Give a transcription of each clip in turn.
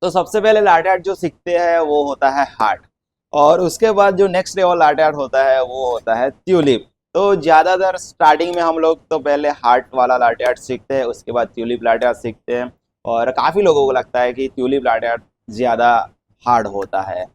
तो सबसे पहले लाटे आर्ट जो सीखते हैं वो होता है हार्ट, और उसके बाद जो नेक्स्ट लेवल लाटे आर्ट होता है वो होता है ट्यूलिप। तो ज़्यादातर स्टार्टिंग में हम लोग तो पहले हार्ट वाला लाटे आर्ट सीखते हैं, उसके बाद ट्यूलिप लाटे आर्ट सीखते हैं। और काफ़ी लोगों को लगता है कि ट्यूलिप लाटे आर्ट ज़्यादा हार्ड होता है,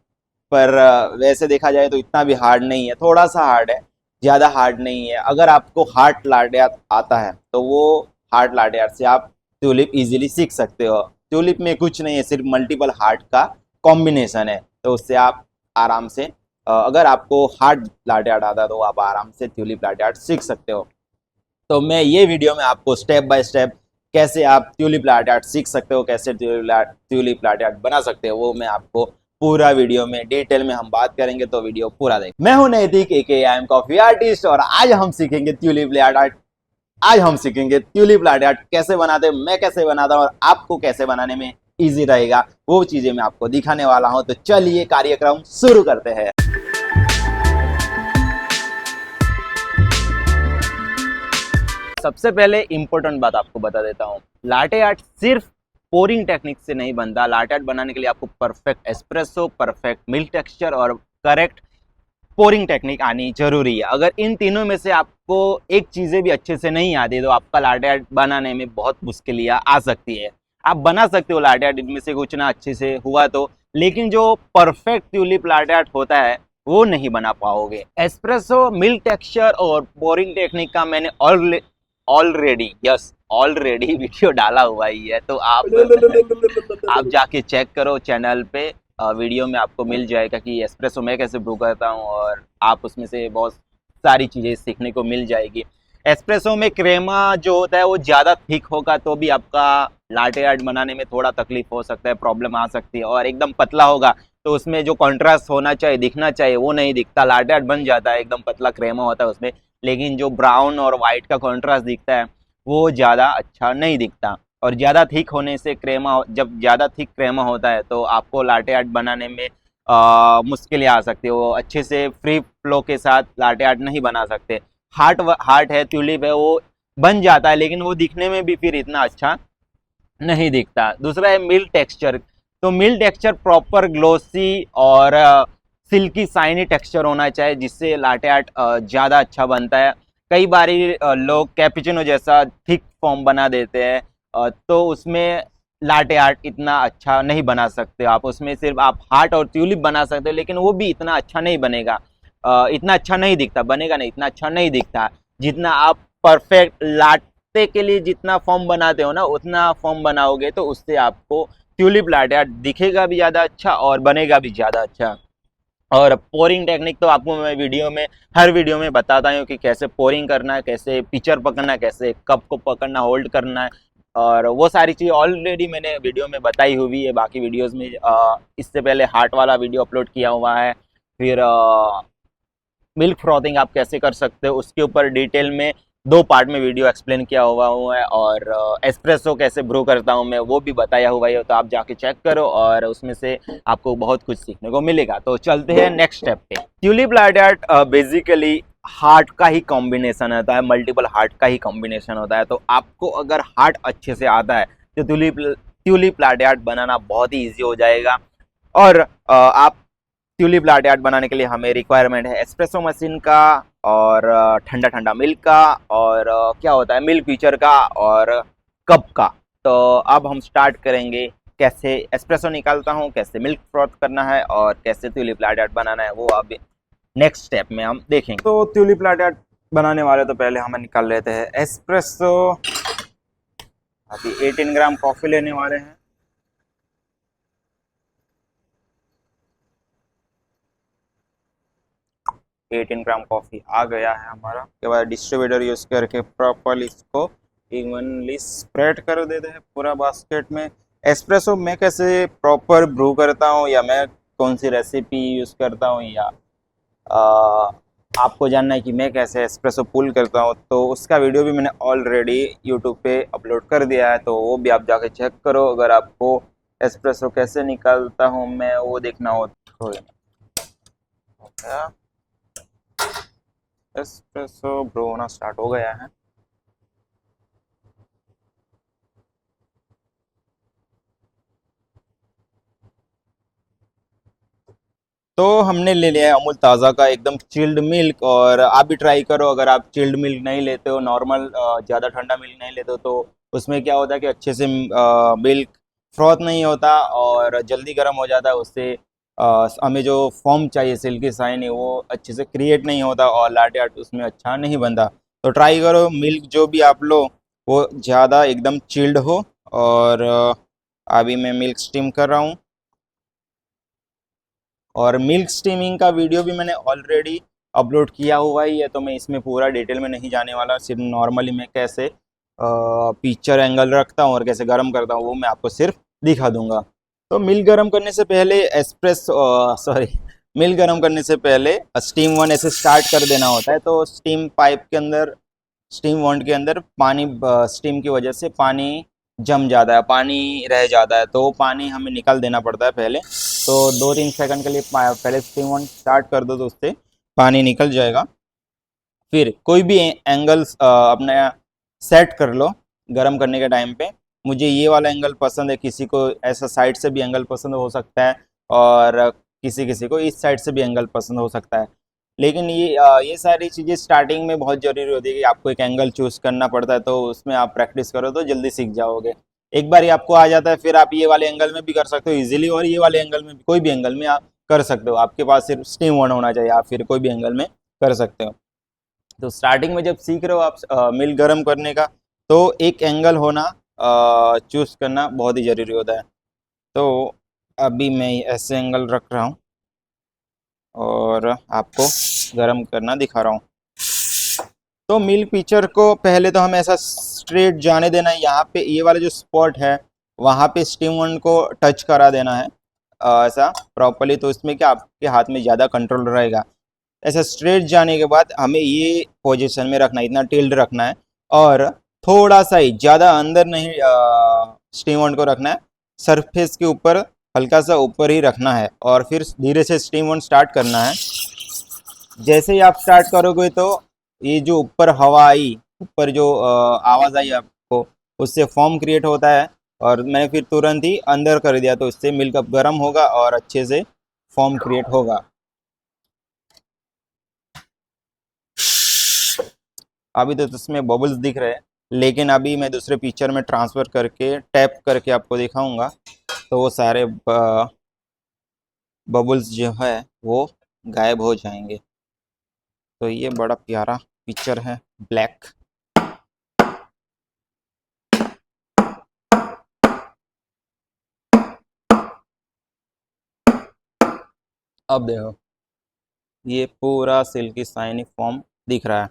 पर वैसे देखा जाए तो इतना भी हार्ड नहीं है, थोड़ा सा हार्ड है, ज़्यादा हार्ड नहीं है। अगर आपको हार्ड लाटे आर्ट आता है तो वो हार्ड लाटे आर्ट से आप ट्यूलिप इजीली सीख सकते हो। ट्यूलिप में कुछ नहीं है, सिर्फ मल्टीपल हार्ट का कॉम्बिनेशन है, तो उससे आप आराम से अगर आपको हार्ड लाटे आर्ट आता है तो आप आराम से ट्यूलिप लाटे आर्ट सीख सकते हो। तो मैं ये वीडियो में आपको स्टेप बाय स्टेप कैसे आप ट्यूलिप लाटे आर्ट सीख सकते हो, कैसे ट्यूलिप लाटे आर्ट बना सकते हो, वो मैं आपको पूरा वीडियो में डिटेल में हम बात करेंगे, तो वीडियो पूरा देखें। मैं हूं नैतिक एके आई एम कॉफी आर्टिस्ट, और आज हम सीखेंगे ट्यूलिप लाटे आर्ट। आज हम सीखेंगे ट्यूलिप लाटे आर्ट कैसे बनाते हैं, मैं कैसे बनाता हूं और आपको कैसे बनाने में इजी रहेगा, वो चीजें मैं आपको दिखाने वाला हूं। तो चलिए कार्यक्रम शुरू करते हैं। सबसे पहले इंपॉर्टेंट बात आपको बता देता हूँ, लाटे आर्ट सिर्फ पोरिंग टेक्निक से नहीं बनता। लाटे आर्ट बनाने के लिए आपको perfect espresso, perfect milk texture और करेक्ट पोरिंग टेक्निक आनी जरूरी है। अगर इन तीनों में से आपको एक चीजें भी अच्छे से नहीं आती तो आपका लाटे आर्ट बनाने में बहुत मुश्किलियाँ आ सकती है। आप बना सकते हो लाटे आर्ट, इनमें से कुछ ना अच्छे से हुआ तो, लेकिन जो परफेक्ट ट्यूलिप लाटे आर्ट होता है वो नहीं बना पाओगे। एस्प्रेसो, मिल्क टेक्सचर और पोरिंग टेक्निक का मैंने ऑलरेडी वीडियो डाला हुआ ही है, तो आप जाके चेक करो चैनल पे। वीडियो में आपको मिल जाएगा कि एस्प्रेसो मैं कैसे ब्रू करता हूँ, और आप उसमें से बहुत सारी चीज़ें सीखने को मिल जाएगी। एस्प्रेसो में क्रेमा जो होता है वो ज़्यादा थिक होगा तो भी आपका लाटे आर्ट बनाने में थोड़ा तकलीफ हो सकता है, प्रॉब्लम आ सकती है। और एकदम पतला होगा तो उसमें जो कॉन्ट्रास्ट होना चाहिए, दिखना चाहिए, वो नहीं दिखता। लाटे आर्ट बन जाता है, एकदम पतला क्रेमा होता है उसमें, लेकिन जो ब्राउन और वाइट का कॉन्ट्रास्ट दिखता है वो ज़्यादा अच्छा नहीं दिखता। और ज़्यादा थिक होने से क्रेमा, जब ज़्यादा थिक क्रेमा होता है तो आपको लाटे आर्ट बनाने में मुश्किलें आ सकती है। वो अच्छे से फ्री फ्लो के साथ लाटे आर्ट नहीं बना सकते। हार्ट है, ट्यूलिप है, वो बन जाता है लेकिन वो दिखने में भी फिर इतना अच्छा नहीं दिखता। दूसरा है मिल्क टेक्सचर। तो मिल्क टेक्सचर प्रॉपर ग्लोसी और सिल्की साइनी टेक्सचर होना चाहिए, जिससे लाटे आर्ट ज़्यादा अच्छा बनता है। कई बारी लोग कैपुचिनो जैसा थिक फॉर्म बना देते हैं, तो उसमें लाटे आर्ट इतना अच्छा नहीं बना सकते आप। उसमें सिर्फ आप हार्ट और ट्यूलिप बना सकते हो, लेकिन वो भी इतना अच्छा नहीं बनेगा, इतना अच्छा नहीं दिखता, बनेगा नहीं, इतना अच्छा नहीं दिखता जितना आप परफेक्ट लाटे के लिए जितना फॉर्म बनाते हो ना, उतना फॉर्म बनाओगे तो उससे आपको ट्यूलिप लाटे आर्ट दिखेगा भी ज़्यादा अच्छा और बनेगा भी ज़्यादा अच्छा। और पोरिंग टेक्निक तो आपको मैं हर वीडियो में बताता हूँ कि कैसे पोरिंग करना है, कैसे पिक्चर पकड़ना है, कैसे कप को पकड़ना, होल्ड करना है, और वो सारी चीज़ ऑलरेडी मैंने वीडियो में बताई हुई है। बाकी वीडियोस में इससे पहले हार्ट वाला वीडियो अपलोड किया हुआ है। फिर मिल्क फ्रॉथिंग आप कैसे कर सकते हो उसके ऊपर डिटेल में 2 पार्ट में वीडियो एक्सप्लेन किया हुआ है। और एस्प्रेसो कैसे ब्रू करता हूँ मैं वो भी बताया हुआ है, तो आप जाके चेक करो और उसमें से आपको बहुत कुछ सीखने को मिलेगा। तो चलते हैं नेक्स्ट स्टेप पे। Tulip latte art basically heart का ही कॉम्बिनेशन होता है, मल्टीपल हार्ट का ही कॉम्बिनेशन होता है। तो आपको अगर हार्ट अच्छे से आता है तो ट्यूलिप लाटे आर्ट बनाना बहुत ही ईजी हो जाएगा। और आप ट्यूलिप लाटे आर्ट बनाने के लिए हमें रिक्वायरमेंट है एस्प्रेसो मशीन का, और ठंडा ठंडा मिल्क का, और क्या होता है मिल्क पीचर का, और कप का। तो अब हम स्टार्ट करेंगे कैसे एस्प्रेसो निकालता हूँ, कैसे मिल्क फ्रॉथ करना है, और कैसे ट्यूलिप लाटे आर्ट बनाना है, वो अब नेक्स्ट स्टेप में हम देखेंगे। तो ट्यूलिप लाटे आर्ट बनाने वाले तो पहले हम निकाल लेते हैं एस्प्रेसो। अभी 18 ग्राम कॉफ़ी लेने वाले हैं। 18 ग्राम कॉफ़ी आ गया है हमारा। उसके बाद डिस्ट्रीब्यूटर यूज़ करके प्रॉपरली इसको इवनली स्प्रेड कर देते हैं पूरा बास्केट में। एस्प्रेसो मैं कैसे प्रॉपर ब्रू करता हूँ, या मैं कौन सी रेसिपी यूज़ करता हूँ, या आ, आपको जानना है कि मैं कैसे एस्प्रेसो पुल करता हूँ, तो उसका वीडियो भी मैंने ऑलरेडी यूट्यूब पे अपलोड कर दिया है, तो वो भी आप जाके चेक करो अगर आपको एस्प्रेसो कैसे निकालता हूँ मैं वो देखना हो तो। एस्प्रेसो ब्रो होना स्टार्ट हो गया है। तो हमने ले लिया है अमूल ताज़ा का एकदम चिल्ड मिल्क, और आप भी ट्राई करो। अगर आप चिल्ड मिल्क नहीं लेते हो, नॉर्मल ज़्यादा ठंडा मिल्क नहीं लेते हो, तो उसमें क्या होता है कि अच्छे से मिल्क फ्रॉथ नहीं होता और जल्दी गर्म हो जाता है। उससे हमें जो फॉर्म चाहिए सिल्की शाइनी वो अच्छे से क्रिएट नहीं होता और लाटे आर्ट उसमें अच्छा नहीं बनता। तो ट्राई करो मिल्क जो भी आप लो वो ज़्यादा एकदम चिल्ड हो। और अभी मैं मिल्क स्टीम कर रहा हूँ, और मिल्क स्टीमिंग का वीडियो भी मैंने ऑलरेडी अपलोड किया हुआ ही है, तो मैं इसमें पूरा डिटेल में नहीं जाने वाला। सिर्फ नॉर्मली मैं कैसे पिक्चर एंगल रखता हूँ और कैसे गर्म करता हूँ वो मैं आपको सिर्फ दिखा दूंगा। तो मिल्क गर्म करने से पहले मिल्क गर्म करने से पहले स्टीम वन ऐसे स्टार्ट कर देना होता है। तो स्टीम पाइप के अंदर, स्टीम वॉन्ट के अंदर पानी, स्टीम की वजह से पानी जम जाता है, पानी रह जाता है, तो वो पानी हमें निकाल देना पड़ता है पहले। तो 2-3 सेकंड के लिए पहले स्टीम वॉन्ट स्टार्ट कर दो तो उससे पानी निकल जाएगा। फिर कोई भी एंगल्स अपना सेट कर लो गरम करने के टाइम पे। मुझे ये वाला एंगल पसंद है, किसी को ऐसा साइड से भी एंगल पसंद हो सकता है, और किसी किसी को इस साइड से भी एंगल पसंद हो सकता है। लेकिन ये सारी चीज़ें स्टार्टिंग में बहुत ज़रूरी होती है कि आपको एक एंगल चूज़ करना पड़ता है, तो उसमें आप प्रैक्टिस करो तो जल्दी सीख जाओगे। एक बार ये आपको आ जाता है फिर आप ये वाले एंगल में भी कर सकते हो इजीली, और ये वाले एंगल में भी, कोई भी एंगल में आप कर सकते हो। आपके पास सिर्फ स्टीम वन होना चाहिए, आप फिर कोई भी एंगल में कर सकते हो। तो स्टार्टिंग में जब सीख रहे हो आप मिल गर्म करने का, तो एक एंगल होना चूज़ करना बहुत ही ज़रूरी होता है। तो अभी मैं ऐसे एंगल रख रहा हूँ और आपको गर्म करना दिखा रहा हूँ। तो मिल्क पिक्चर को पहले तो हमें ऐसा स्ट्रेट जाने देना है। यहाँ पे ये वाला जो स्पॉट है वहाँ पे स्टीम वन को टच करा देना है ऐसा प्रॉपरली। तो इसमें क्या आपके हाथ में ज़्यादा कंट्रोल रहेगा। ऐसा स्ट्रेट जाने के बाद हमें ये पोजीशन में रखना है, इतना टिल्ड रखना है, और थोड़ा सा ही, ज़्यादा अंदर नहीं स्टीम वन को रखना है, सरफेस के ऊपर हल्का सा ऊपर ही रखना है, और फिर धीरे से स्टीम वन स्टार्ट करना है। जैसे ही आप स्टार्ट करोगे तो ये जो ऊपर हवा आई, ऊपर जो आवाज़ आई आपको, उससे फॉर्म क्रिएट होता है, और मैंने फिर तुरंत ही अंदर कर दिया, तो इससे मिल्क अब गर्म होगा और अच्छे से फॉर्म क्रिएट होगा। अभी तो इसमें बबल्स दिख रहे हैं, लेकिन अभी मैं दूसरे पिक्चर में ट्रांसफ़र करके टैप करके आपको दिखाऊंगा, तो वो सारे बबल्स जो है वो गायब हो जाएंगे। तो ये बड़ा प्यारा पिक्चर है, ब्लैक। अब देखो ये पूरा सिल्की शाइनी फॉर्म दिख रहा है।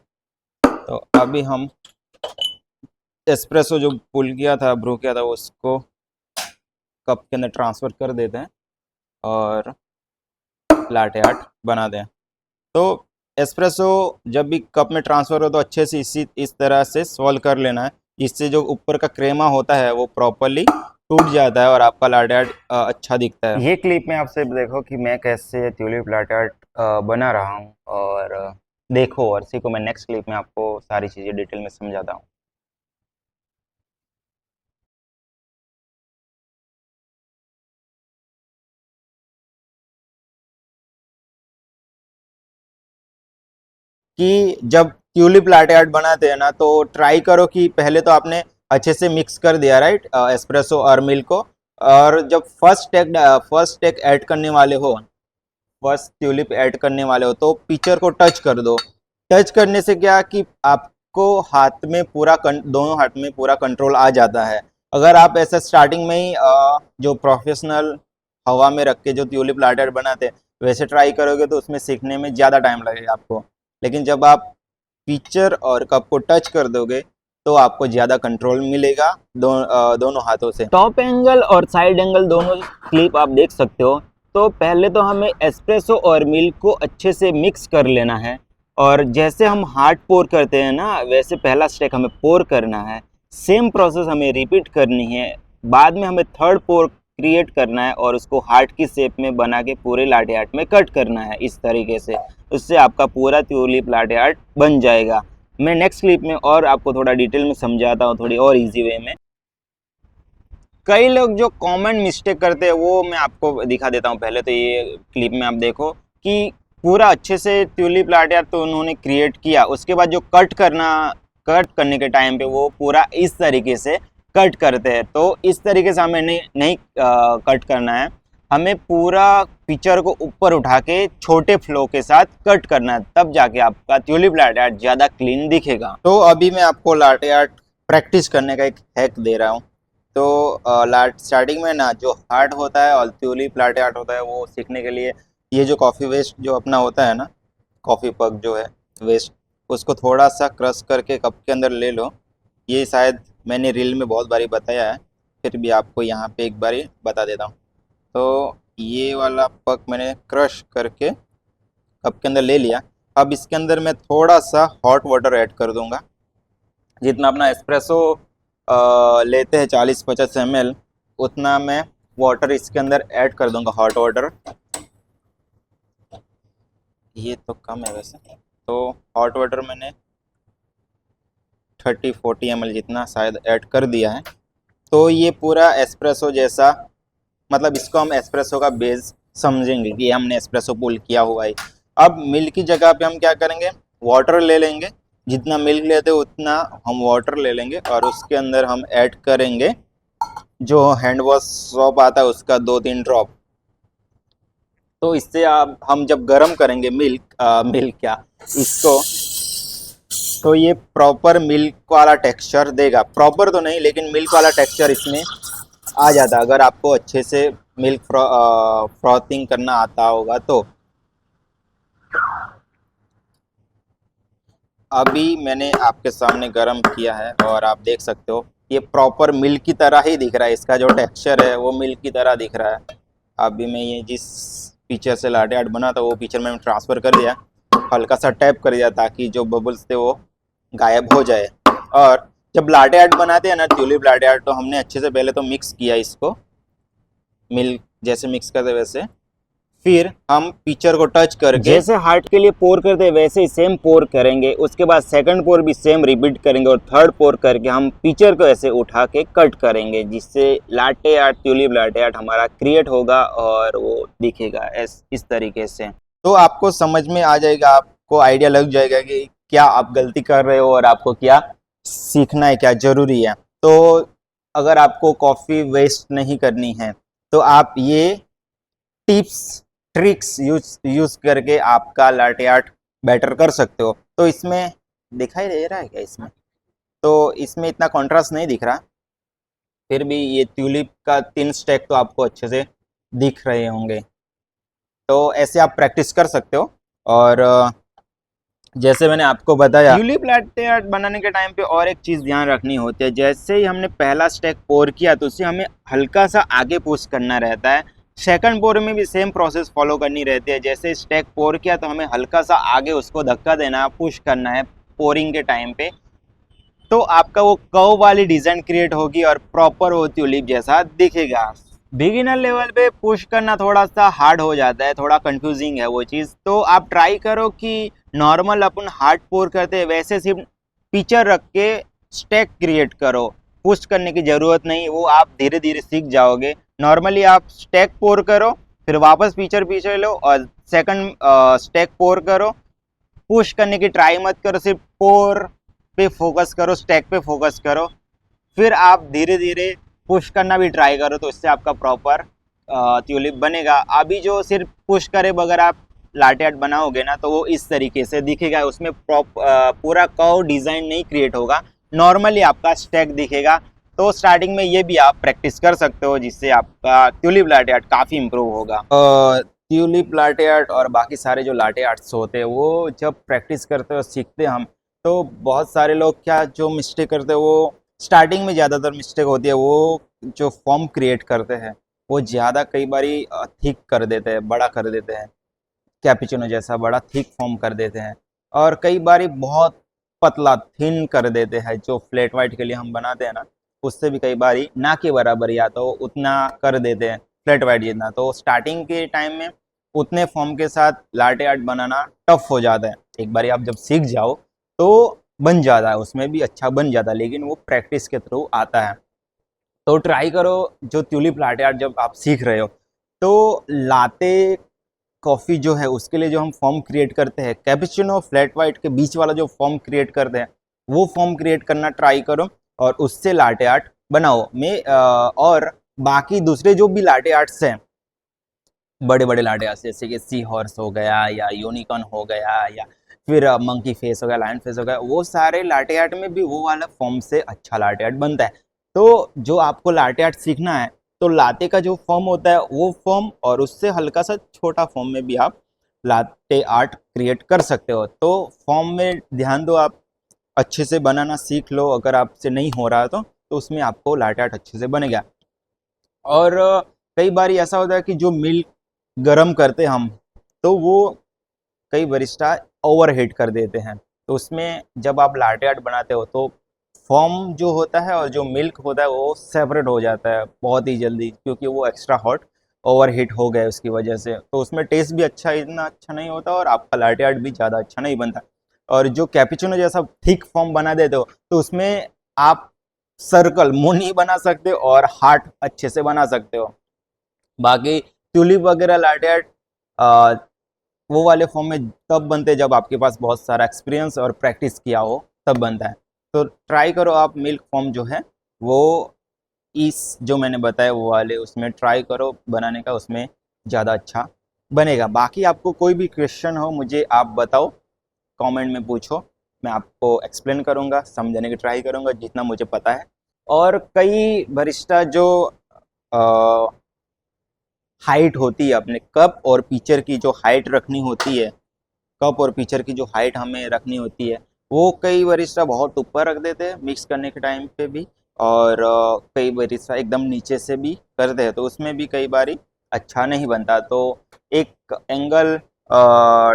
तो अभी हम एस्प्रेसो जो पुल किया था, ब्रू किया था, उसको कप के अंदर ट्रांसफ़र कर देते हैं और लाटे आर्ट बना दें। तो एस्प्रेसो जब भी कप में ट्रांसफ़र हो तो अच्छे से इस तरह से सॉल्व कर लेना है, इससे जो ऊपर का क्रेमा होता है वो प्रॉपरली टूट जाता है और आपका लाटे आर्ट अच्छा दिखता है। ये क्लिप में आपसे देखो कि मैं कैसे ट्यूलिप लाटे आर्ट बना रहा हूँ, और देखो, और सीखो। मैं नेक्स्ट क्लिप में आपको सारी चीज़ें डिटेल में समझाता हूँ। कि जब ट्यूलिप लाटे आर्ट बनाते हैं ना, तो ट्राई करो कि पहले तो आपने अच्छे से मिक्स कर दिया, राइट, एस्प्रेसो और मिल्क को। और जब फर्स्ट टेक ऐड करने वाले हो, फर्स्ट ट्यूलिप ऐड करने वाले हो, तो पिक्चर को टच कर दो। टच करने से क्या कि आपको हाथ में पूरा दोनों हाथ में पूरा कंट्रोल आ जाता है। अगर आप ऐसा स्टार्टिंग में ही जो प्रोफेशनल हवा में रख के जो ट्यूलिप लाटे आर्ट बनाते हैं वैसे ट्राई करोगे तो उसमें सीखने में ज़्यादा टाइम लगेगा आपको। लेकिन जब आप पिक्चर और कप को टच कर दोगे तो आपको ज़्यादा कंट्रोल मिलेगा दोनों हाथों से। टॉप एंगल और साइड एंगल दोनों क्लिप आप देख सकते हो। तो पहले तो हमें एस्प्रेसो और मिल्क को अच्छे से मिक्स कर लेना है, और जैसे हम हार्ड पोर करते हैं ना, वैसे पहला स्टेप हमें पोर करना है। सेम प्रोसेस हमें रिपीट करनी है। बाद में हमें थर्ड पोर क्रिएट करना है और उसको हार्ट की शेप में बना के पूरे लाटे आर्ट में कट करना है इस तरीके से। उससे आपका पूरा ट्यूलिप लाटे आर्ट बन जाएगा। मैं नेक्स्ट क्लिप में और आपको थोड़ा डिटेल में समझाता हूँ, थोड़ी और इजी वे में। कई लोग जो कॉमन मिस्टेक करते हैं वो मैं आपको दिखा देता हूँ। पहले तो ये क्लिप में आप देखो कि पूरा अच्छे से ट्यूलिप लाटे आर्ट तो उन्होंने क्रिएट किया, उसके बाद जो कट करने के टाइम पे वो पूरा इस तरीके से कट करते हैं। तो इस तरीके से हमें नहीं कट करना है, हमें पूरा पिक्चर को ऊपर उठा के छोटे फ्लो के साथ कट करना है, तब जाके आपका ट्यूलिप लाटे आर्ट ज़्यादा क्लीन दिखेगा। तो अभी मैं आपको लाटे आर्ट प्रैक्टिस करने का एक हैक दे रहा हूँ। तो स्टार्टिंग में ना जो हार्ड होता है और ट्यूलिप लाटे आर्ट होता है वो सीखने के लिए ये जो कॉफ़ी वेस्ट जो अपना होता है ना, कॉफ़ी पग जो है वेस्ट, उसको थोड़ा सा क्रश करके कप के अंदर ले लो। ये शायद मैंने रील में बहुत बारी बताया है, फिर भी आपको यहाँ पे एक बारी बता देता हूँ। तो ये वाला पग मैंने क्रश करके कप के अंदर ले लिया। अब इसके अंदर मैं थोड़ा सा हॉट वाटर ऐड कर दूंगा। जितना अपना एस्प्रेसो लेते हैं 40-50 ml, उतना मैं वाटर इसके अंदर ऐड कर दूंगा, हॉट वाटर। ये तो कम है वैसे, तो हॉट वाटर मैंने 30-40 ml जितना शायद ऐड कर दिया है। तो ये पूरा एस्प्रेसो जैसा, मतलब इसको हम एस्प्रेसो का बेस समझेंगे कि हमने एस्प्रेसो पुल किया हुआ है। अब मिल्क की जगह पे हम क्या करेंगे, वाटर ले लेंगे। जितना मिल्क लेते उतना हम वाटर ले लेंगे और उसके अंदर हम ऐड करेंगे जो हैंड वॉश सोप आता है उसका 2-3 ड्रॉप। तो इससे आप हम जब गर्म करेंगे मिल्क क्या इसको, तो ये प्रॉपर मिल्क वाला टेक्सचर देगा। प्रॉपर तो नहीं लेकिन मिल्क वाला टेक्सचर इसमें आ जाता है, अगर आपको अच्छे से मिल्क फ्रॉथिंग करना आता होगा तो। अभी मैंने आपके सामने गर्म किया है और आप देख सकते हो ये प्रॉपर मिल्क की तरह ही दिख रहा है, इसका जो टेक्सचर है वो मिल्क की तरह दिख रहा है। अभी मैं ये जिस पिक्चर से लाटे आर्ट बना था वो पिक्चर में ट्रांसफ़र कर दिया, हल्का सा टैप कर दिया ताकि जो बबल्स थे वो गायब हो जाए। और जब लाटे आर्ट बनाते हैं ना, ट्यूलिप लाटे आर्ट, तो हमने अच्छे से पहले तो मिक्स किया इसको, मिल्क जैसे मिक्स करते वैसे, फिर हम पिक्चर को टच करके जैसे हार्ट के लिए पोर करते हैं वैसे ही सेम पोर करेंगे। उसके बाद सेकंड पोर भी सेम रिपीट करेंगे और थर्ड पोर करके हम पिक्चर को ऐसे उठा के कट करेंगे, जिससे latte art, tulip latte art हमारा क्रिएट होगा और वो दिखेगा इस तरीके से। तो आपको समझ में आ जाएगा, आपको आइडिया लग जाएगा कि क्या आप गलती कर रहे हो और आपको क्या सीखना है, क्या ज़रूरी है। तो अगर आपको कॉफ़ी वेस्ट नहीं करनी है तो आप ये टिप्स ट्रिक्स यूज करके आपका लाटे आर्ट बेटर कर सकते हो। तो इसमें दिखाई दे रहा है क्या, इसमें तो इसमें इतना कॉन्ट्रास्ट नहीं दिख रहा, फिर भी ये ट्यूलिप का 3 स्टेक तो आपको अच्छे से दिख रहे होंगे। तो ऐसे आप प्रैक्टिस कर सकते हो। और जैसे मैंने आपको बताया, ट्यूलिप लाटे आर्ट बनाने के टाइम पे और एक चीज़ ध्यान रखनी होती है, जैसे ही हमने पहला स्टेक पोर किया तो उसे हमें हल्का सा आगे पुश करना रहता है। सेकंड पोर में भी सेम प्रोसेस फॉलो करनी रहती है। जैसे स्टेक पोर किया तो हमें हल्का सा आगे उसको धक्का देना, पुश करना है पोरिंग के टाइम पे, तो आपका वो कर्व वाली डिज़ाइन क्रिएट होगी और प्रॉपर वो ट्यूलिप जैसा दिखेगा। बिगिनर लेवल पे पुश करना थोड़ा सा हार्ड हो जाता है, थोड़ा कंफ्यूजिंग है वो चीज़। तो आप ट्राई करो कि नॉर्मल अपन हार्ड पोर करते हैं वैसे सिर्फ पिक्चर रख के स्टेक क्रिएट करो, पुश करने की ज़रूरत नहीं, वो आप धीरे धीरे सीख जाओगे। नॉर्मली आप स्टेक पोर करो, फिर वापस पिक्चर पीछे लो और सेकंड स्टेक पोर करो। पुश करने की ट्राई मत करो, सिर्फ पोर पे फोकस करो, स्टेक पे फोकस करो। फिर आप धीरे धीरे पुश करना भी ट्राई करो, तो इससे आपका प्रॉपर ट्यूलिप बनेगा। अभी जो सिर्फ पुश करे बगैर आप लाटे आर्ट बनाओगे ना तो वो इस तरीके से दिखेगा, उसमें पूरा कर्व डिज़ाइन नहीं क्रिएट होगा, नॉर्मली आपका स्टैक दिखेगा। तो स्टार्टिंग में ये भी आप प्रैक्टिस कर सकते हो, जिससे आपका ट्यूलिप लाटे आर्ट काफ़ी इम्प्रूव होगा। ट्यूलिप लाटे आर्ट और बाकी सारे जो लाटे आर्ट्स होते हैं वो जब प्रैक्टिस करते हो सीखते हम, तो बहुत सारे लोग क्या जो मिस्टेक करते हैं, वो स्टार्टिंग में ज़्यादातर मिस्टेक होती है, वो जो फॉर्म क्रिएट करते हैं वो ज़्यादा कई बारी थिक कर देते हैं, बड़ा कर देते हैं, कैपुचिनो जैसा बड़ा थिक फॉर्म कर देते हैं। और कई बारी बहुत पतला थिन कर देते हैं, जो फ्लैट वाइट के लिए हम बनाते हैं ना, उससे भी कई बारी ना के बराबर या तो उतना कर देते हैं, फ्लैट वाइट जितना। तो स्टार्टिंग के टाइम में उतने फॉर्म के साथ लाटे आर्ट बनाना टफ हो जाता है। एक बारी आप जब सीख जाओ तो बन जाता है, उसमें भी अच्छा बन जाता है, लेकिन वो प्रैक्टिस के थ्रू आता है। तो ट्राई करो जो ट्यूलिप लाटे आर्ट जब आप सीख रहे हो, तो लाटे कॉफ़ी जो है उसके लिए जो हम फॉर्म क्रिएट करते हैं, कैपुचिनो फ्लैट वाइट के बीच वाला जो फॉर्म क्रिएट करते हैं, वो फॉर्म क्रिएट करना ट्राई करो और उससे लाटे आर्ट बनाओ। और बाकी दूसरे जो भी लाटे आर्ट्स हैं, बड़े बड़े लाटे आर्ट्स जैसे कि सी हॉर्स हो गया या यूनिकॉर्न हो गया या फिर मंकी फेस हो गया, लायन फेस हो गया, वो सारे लाटे आर्ट में भी वो वाला फॉर्म से अच्छा लाटे आर्ट बनता है। तो जो आपको लाटे आर्ट सीखना है, तो लाते का जो फॉर्म होता है वो फॉर्म और उससे हल्का सा छोटा फॉर्म में भी आप लाटे आर्ट क्रिएट कर सकते हो। तो फॉर्म में ध्यान दो, आप अच्छे से बनाना सीख लो। अगर आपसे नहीं हो रहा तो उसमें आपको लाटे आर्ट अच्छे से बनेगा। और कई बार ऐसा होता है कि जो मिल्क गरम करते हम, तो वो कई बरिस्टा ओवर हीट कर देते हैं। तो उसमें जब आप लाटे आर्ट बनाते हो तो फॉर्म जो होता है और जो मिल्क होता है वो सेपरेट हो जाता है बहुत ही जल्दी, क्योंकि वो एक्स्ट्रा हॉट ओवर हीट हो गए उसकी वजह से। तो उसमें टेस्ट भी इतना अच्छा नहीं होता और आपका लाटे आर्ट भी ज़्यादा अच्छा नहीं बनता। और जो कैपुचिनो जैसा थिक फॉर्म बना देते हो, तो उसमें आप सर्कल मुंह बना सकते हो और हार्ट अच्छे से बना सकते हो। बाकी ट्यूलिप वगैरह लाटे आर्ट वो वाले फॉर्म में तब बनते हैं जब आपके पास बहुत सारा एक्सपीरियंस और प्रैक्टिस किया हो, तब बनता है। तो ट्राई करो आप मिल्क फॉर्म जो है वो इस जो मैंने बताया वो वाले उसमें ट्राई करो बनाने का, उसमें ज़्यादा अच्छा बनेगा। बाकी आपको कोई भी क्वेश्चन हो मुझे आप बताओ, कमेंट में पूछो, मैं आपको एक्सप्लेन करूँगा, समझाने की ट्राई करूँगा जितना मुझे पता है। और कई बरिस्टा जो हाइट होती है, अपने कप और पिचर की जो हाइट रखनी होती है, कप और पिचर की जो हाइट हमें रखनी होती है, वो कई बरिस्टा बहुत ऊपर रख देते हैं मिक्स करने के टाइम पे भी, और कई बरिस्टा एकदम नीचे से भी करते हैं, तो उसमें भी कई बारी अच्छा नहीं बनता। तो एक एंगल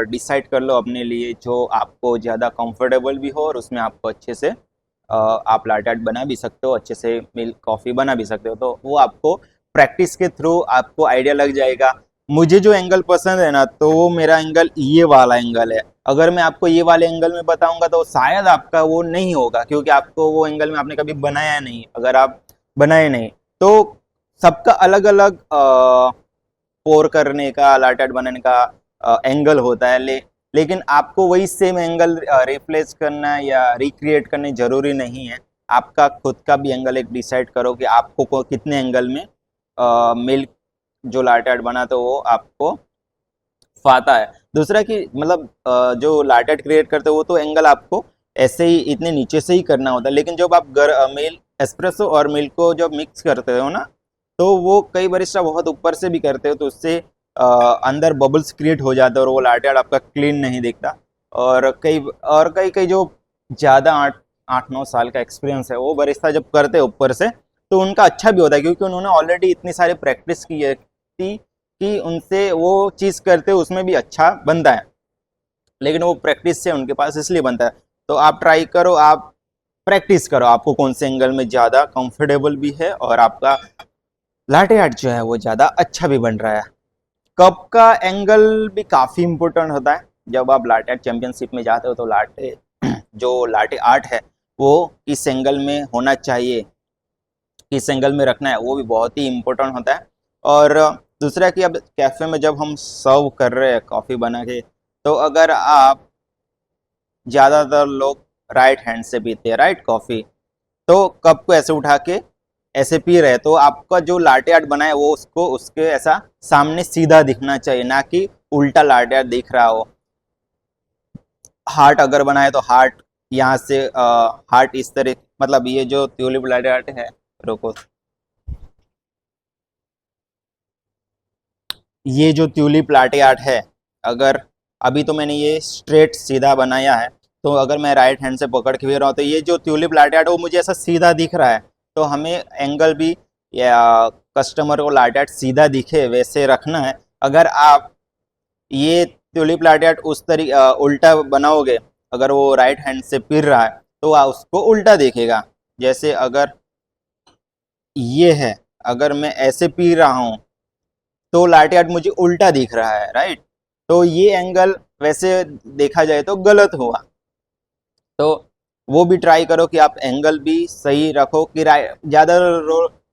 डिसाइड कर लो अपने लिए जो आपको ज़्यादा कंफर्टेबल भी हो और उसमें आपको अच्छे से आप लाटे आर्ट बना भी सकते हो, अच्छे से मिल्क कॉफ़ी बना भी सकते हो। तो वो आपको प्रैक्टिस के थ्रू आपको आइडिया लग जाएगा। मुझे जो एंगल पसंद है ना, तो वो मेरा एंगल ये वाला एंगल है। अगर मैं आपको ये वाले एंगल में बताऊंगा तो शायद आपका वो नहीं होगा, क्योंकि आपको वो एंगल में आपने कभी बनाया नहीं। अगर आप बनाए नहीं तो सबका अलग अलग पोर करने का, लाटे आर्ट बनाने का एंगल होता है। लेकिन आपको वही सेम एंगल रिप्लेस करना या रिक्रिएट करने जरूरी नहीं है। आपका खुद का भी एंगल एक डिसाइड करो कि आपको कितने एंगल में मिल्क जो लाटे आर्ट बना तो वो आपको फाता है। दूसरा कि मतलब जो लाटे आर्ट क्रिएट करते हो वो तो एंगल आपको ऐसे ही इतने नीचे से ही करना होता है, लेकिन जब आप मिल्क एस्प्रेसो और मिल्क को जब मिक्स करते हो ना, तो वो कई बरिस्टा बहुत ऊपर से भी करते हो, तो उससे अंदर बबल्स क्रिएट हो जाते हैं और वो लाटे आर्ट आपका क्लीन नहीं दिखता। और कई कई जो ज़्यादा 8-9 साल का एक्सपीरियंस है वो बरिस्ता जब करते हैं ऊपर से, तो उनका अच्छा भी होता है, क्योंकि उन्होंने ऑलरेडी इतनी सारी प्रैक्टिस की है कि उनसे वो चीज़ करते उसमें भी अच्छा बनता है। लेकिन वो प्रैक्टिस से उनके पास इसलिए बनता है। तो आप ट्राई करो, आप प्रैक्टिस करो, आपको कौन से एंगल में ज़्यादा कंफर्टेबल भी है और आपका लाटे आर्ट जो है वो ज़्यादा अच्छा भी बन रहा है। कप का एंगल भी काफ़ी इंपॉर्टेंट होता है। जब आप लाटे आर्ट चैंपियनशिप में जाते हो तो जो लाटे आर्ट है वो किस एंगल में होना चाहिए, किस एंगल में रखना है, वो भी बहुत ही इम्पोर्टेंट होता है। और दूसरा कि अब कैफ़े में जब हम सर्व कर रहे हैं कॉफ़ी बना के, तो अगर आप ज़्यादातर लोग राइट हैंड से पीते हैं राइट कॉफ़ी, तो कप को ऐसे उठा के ऐसे पी रहे हैं, तो आपका जो लाटे आर्ट बना है वो उसको उसके ऐसा सामने सीधा दिखना चाहिए, ना कि उल्टा लाटे आर्ट दिख रहा हो। हार्ट अगर बनाए तो हार्ट यहाँ से हार्ट इस तरह, मतलब ये जो ट्यूलिप लाटे आर्ट है, रुको, ये जो ट्यूलिप लाटे आर्ट है, अगर अभी तो मैंने ये स्ट्रेट सीधा बनाया है, तो अगर मैं राइट हैंड से पकड़ के भी रहा हूँ तो ये जो ट्यूलिप लाटे आर्ट है वो मुझे ऐसा सीधा दिख रहा है। तो हमें एंगल भी या कस्टमर को लाटे आर्ट सीधा दिखे वैसे रखना है। अगर आप ये ट्यूलिप लाटे आर्ट उस उल्टा बनाओगे, अगर वो राइट हैंड से पीर रहा है तो उसको उल्टा दिखेगा। जैसे अगर ये है, अगर मैं ऐसे पी रहा हूँ तो लाटे आर्ट मुझे उल्टा दिख रहा है राइट। तो ये एंगल वैसे देखा जाए तो गलत हुआ। तो वो भी ट्राई करो कि आप एंगल भी सही रखो कि ज़्यादा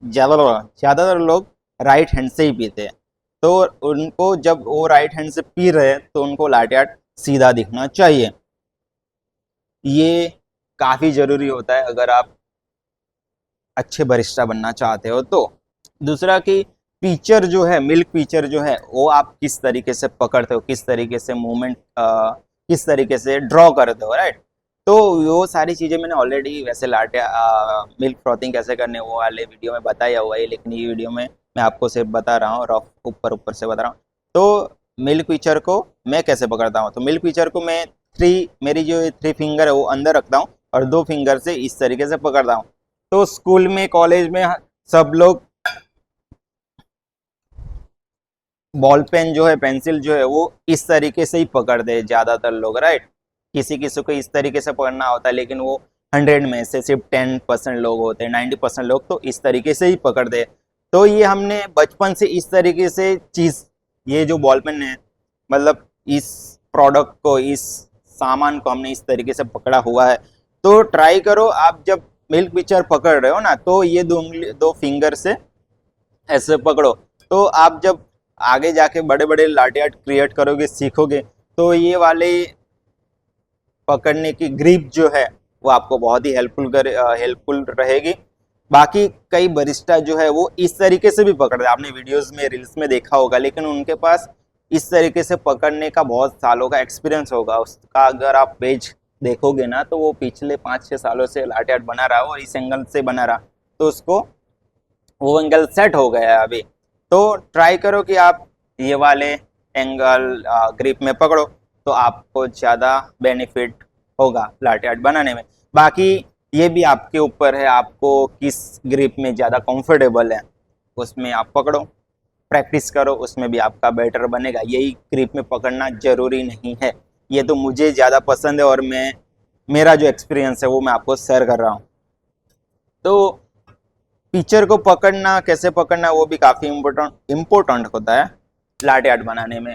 ज़्यादातर लोग राइट हैंड से ही पीते हैं। तो उनको जब वो राइट हैंड से पी रहे हैं तो उनको लाटे आर्ट सीधा दिखना चाहिए। ये काफ़ी ज़रूरी होता है अगर आप अच्छे बरिस्टा बनना चाहते हो तो। दूसरा कि पिक्चर जो है, मिल्क पिक्चर जो है, वो आप किस तरीके से पकड़ते हो, किस तरीके से मूवमेंट, किस तरीके से ड्रॉ करते हो, राइट। तो वो सारी चीज़ें मैंने ऑलरेडी वैसे लाटे मिल्क फ्रॉथिंग कैसे करने वो वाले वीडियो में बताया हुआ है, लेकिन ये वीडियो में मैं आपको सिर्फ बता रहा हूँ, रफ ऊपर ऊपर से बता रहा हूँ। तो मिल्क पिक्चर को मैं कैसे पकड़ता हूँ, तो मिल्क पिक्चर को मैं मेरी जो 3 फिंगर है वो अंदर रखता हूँ और 2 फिंगर से इस तरीके से पकड़ता हूँ। तो स्कूल में, कॉलेज में सब लोग बॉल पेन जो है, पेंसिल जो है, वो इस तरीके से ही पकड़ते हैं ज़्यादातर लोग, राइट। किसी किसी को इस तरीके से पकड़ना होता है, लेकिन वो 100 में से सिर्फ 10% लोग होते हैं, 90% लोग तो इस तरीके से ही पकड़ते हैं। तो ये हमने बचपन से इस तरीके से चीज़, ये जो बॉल पेन है, मतलब इस प्रोडक्ट को, इस सामान को हमने इस तरीके से पकड़ा हुआ है। तो ट्राई करो, आप जब मिल्क पिक्चर पकड़ रहे हो ना, तो ये 2 फिंगर से ऐसे पकड़ो। तो आप जब आगे जाके बड़े बड़े लाटे आर्ट क्रिएट करोगे, सीखोगे, तो ये वाले पकड़ने की ग्रिप जो है वो आपको बहुत ही हेल्पफुल रहेगी। बाकी कई बरिस्टा जो है वो इस तरीके से भी पकड़ते हैं, आपने वीडियोस में, रील्स में देखा होगा, लेकिन उनके पास इस तरीके से पकड़ने का बहुत सालों का एक्सपीरियंस होगा। उसका अगर आप पेज देखोगे ना, तो वो पिछले 5-6 सालों से लाटे आर्ट बना रहा हो और इस एंगल से बना रहा, तो उसको वो एंगल सेट हो गया है अभी। तो ट्राई करो कि आप ये वाले एंगल ग्रिप में पकड़ो, तो आपको ज़्यादा बेनिफिट होगा लाटे आर्ट बनाने में। बाकी ये भी आपके ऊपर है, आपको किस ग्रिप में ज़्यादा कंफर्टेबल है उसमें आप पकड़ो, प्रैक्टिस करो, उसमें भी आपका बेटर बनेगा। यही ग्रिप में पकड़ना ज़रूरी नहीं है। ये तो मुझे ज़्यादा पसंद है और मेरा जो एक्सपीरियंस है वो मैं आपको शेयर कर रहा हूँ। तो पिक्चर को पकड़ना, कैसे पकड़ना, वो भी काफ़ी इम्पोर्टेंट होता है लाटे आर्ट बनाने में।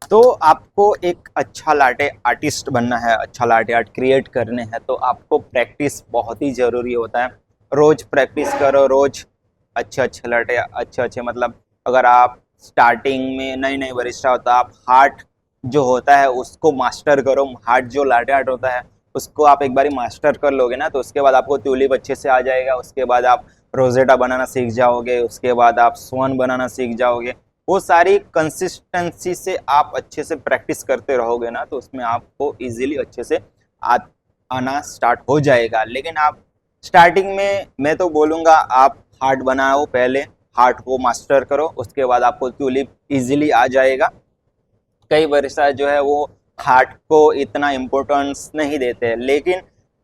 तो आपको एक अच्छा लाटे आर्टिस्ट बनना है, अच्छा लाटे आर्ट क्रिएट करने हैं, तो आपको प्रैक्टिस बहुत ही ज़रूरी होता है। रोज़ प्रैक्टिस करो, रोज़ अच्छे लाटे, अच्छे मतलब अगर आप स्टार्टिंग में नई बरिस्टा होता, आप हार्ट जो होता है उसको मास्टर करो। हार्ट जो लाटे आर्ट होता है उसको आप एक बार मास्टर कर लोगे ना, तो उसके बाद आपको ट्यूलिप अच्छे से आ जाएगा। उसके बाद आप रोजेटा बनाना सीख जाओगे, उसके बाद आप स्वन बनाना सीख जाओगे। वो सारी कंसिस्टेंसी से आप अच्छे से प्रैक्टिस करते रहोगे ना, तो उसमें आपको इजीली अच्छे से आना स्टार्ट हो जाएगा। लेकिन आप स्टार्टिंग में, मैं तो बोलूँगा आप हार्ट बनाओ, पहले हार्ट को मास्टर करो, उसके बाद आपको ट्यूलिप इजीली आ जाएगा। कई बरिस्टा जो है वो हार्ट को इतना इम्पोर्टेंस नहीं देते, लेकिन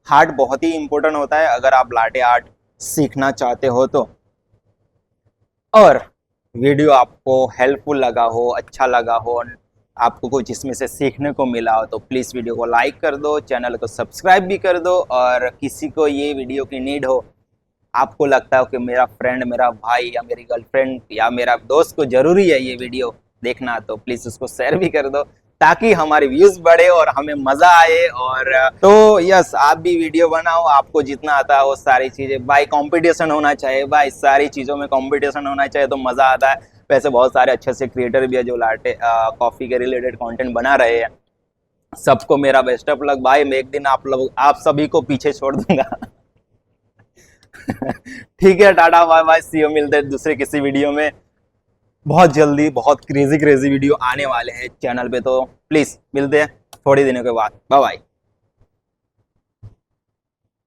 हार्ट बहुत ही इम्पोर्टेंट होता है अगर आप लाटे आर्ट सीखना चाहते हो तो। और वीडियो आपको हेल्पफुल लगा हो, अच्छा लगा हो, आपको कुछ इसमें से सीखने को मिला हो, तो प्लीज़ वीडियो को लाइक कर दो, चैनल को सब्सक्राइब भी कर दो। और किसी को ये वीडियो की नीड हो, आपको लगता हो कि मेरा फ्रेंड, मेरा भाई या मेरी गर्लफ्रेंड या मेरा दोस्त को ज़रूरी है ये वीडियो देखना, तो प्लीज़ उसको शेयर भी कर दो, ताकि हमारे व्यूज़ बढ़े और हमें मज़ा आए। और तो यस, आप भी वीडियो बनाओ, आपको जितना आता है वो सारी चीज़ें, भाई कंपटीशन होना चाहिए, भाई सारी चीज़ों में कंपटीशन होना चाहिए तो मज़ा आता है। वैसे बहुत सारे अच्छे से क्रिएटर भी है जो लाटे कॉफ़ी के रिलेटेड कंटेंट बना रहे हैं। सबको मेरा बेस्ट ऑफ लक भाई, मैं एक दिन आप सभी को पीछे छोड़ दूंगा। ठीक है, tata bye bye, see you, मिलते हैं दूसरे किसी वीडियो में। बहुत जल्दी बहुत क्रेजी वीडियो आने वाले हैं चैनल पे, तो प्लीज मिलते हैं थोड़ी दिनों के बाद। Bye bye.